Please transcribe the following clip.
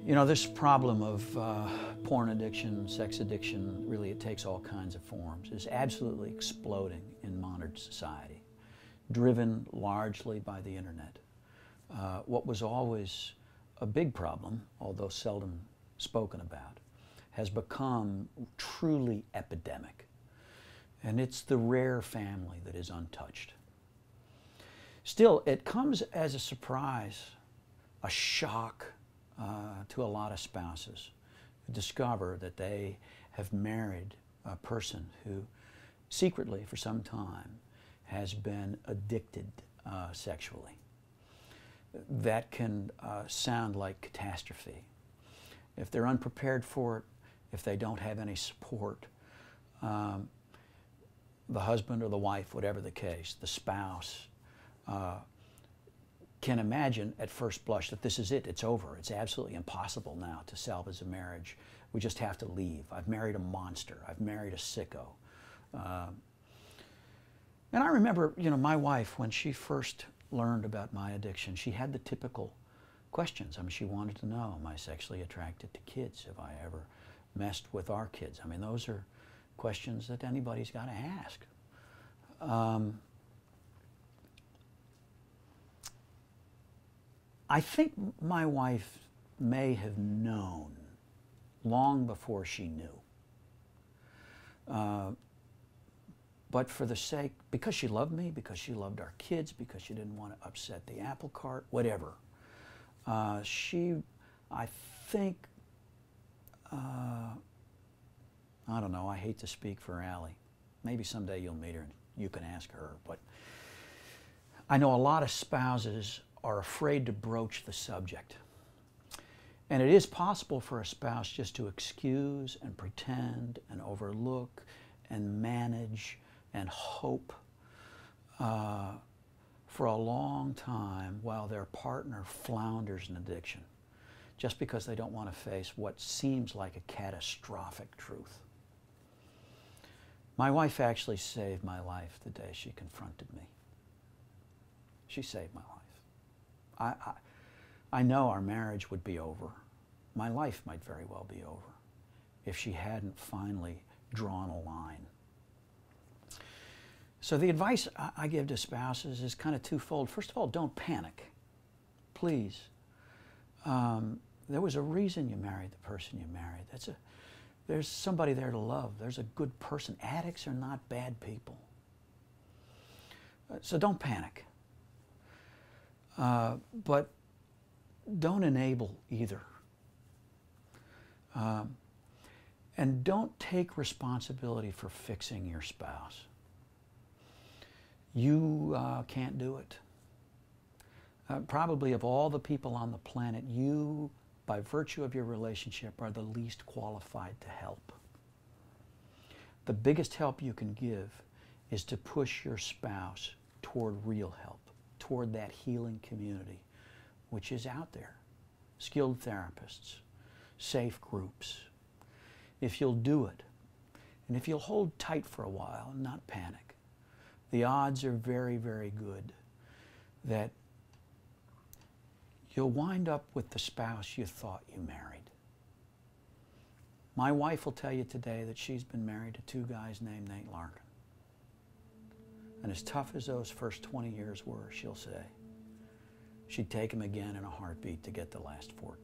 You know, this problem of porn addiction, sex addiction, really it takes all kinds of forms, is absolutely exploding in modern society, driven largely by the internet. What was always a big problem, although seldom spoken about, has become truly epidemic. And it's the rare family that is untouched. Still, it comes as a surprise, a shock to a lot of spouses who discover that they have married a person who secretly for some time has been addicted sexually. That can sound like catastrophe. If they're unprepared for it, if they don't have any support, the husband or the wife, whatever the case, the spouse, can imagine at first blush that this is it, it's over. It's absolutely impossible now to salvage a marriage. We just have to leave. I've married a monster. I've married a sicko. And I remember, you know, my wife, when she first learned about my addiction, she had the typical questions. I mean, she wanted to know, am I sexually attracted to kids? Have I ever messed with our kids? I mean, those are questions that anybody's got to ask. I think my wife may have known long before she knew. But for the sake, because she loved me, because she loved our kids, because she didn't want to upset the apple cart, whatever, I think, I don't know, I hate to speak for Allie. Maybe someday you'll meet her and you can ask her, but I know a lot of spouses are afraid to broach the subject. And it is possible for a spouse just to excuse and pretend and overlook and manage and hope for a long time while their partner flounders in addiction, just because they don't want to face what seems like a catastrophic truth. My wife actually saved my life the day she confronted me. She saved my life. I know our marriage would be over. My life might very well be over if she hadn't finally drawn a line. So the advice I give to spouses is kind of twofold. First of all, don't panic, please. There was a reason you married the person you married. There's somebody there to love. There's a good person. Addicts are not bad people. So don't panic. But don't enable either. And don't take responsibility for fixing your spouse. You can't do it. Probably of all the people on the planet, you, by virtue of your relationship, are the least qualified to help. The biggest help you can give is to push your spouse toward real help, toward that healing community, which is out there. Skilled therapists, safe groups. If you'll do it, and if you'll hold tight for a while and not panic, the odds are very, very good that you'll wind up with the spouse you thought you married. My wife will tell you today that she's been married to two guys named Nate Larkin. And as tough as those first 20 years were, she'll say, she'd take him again in a heartbeat to get the last 14.